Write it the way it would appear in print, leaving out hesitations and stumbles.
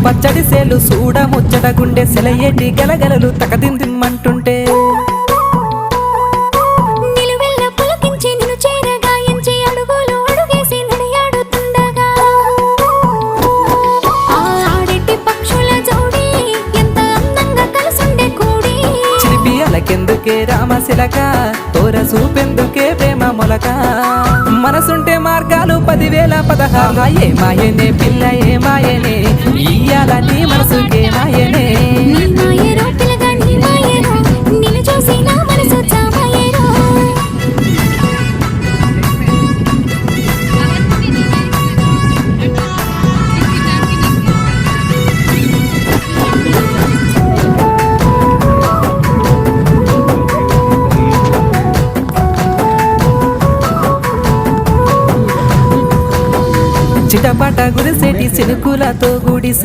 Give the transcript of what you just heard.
పచ్చడి సేలు సూడ ముచ్చట గుండె సెలయేటి గలగలలు తకదిందిమ్మంటుంటే నిలువెల్ల పులకించి నిన్ను చేరగాయించి అడుగులు అడుగేసి నడియాడుతుండగా ఆడెట్టి పక్షుల జోడి ఎంత అందంగా కలుసుండే కూడి చిలిపియలకెందుకే రామశిలక తోర చూపెందుకే ప్రేమ మొలక మనసుంటే మార్గాలు 10,016 ఏమాయనే పిల్ల ఏమాయనే ఇయ్యాల నీ మనసుకే మాయనే నీ మాయరో పిల్లగా నీ మాయరో నిన్ను చూసి నా మనసు చామాయరో చిటపట గురిసేటి సినుకులతో గుడి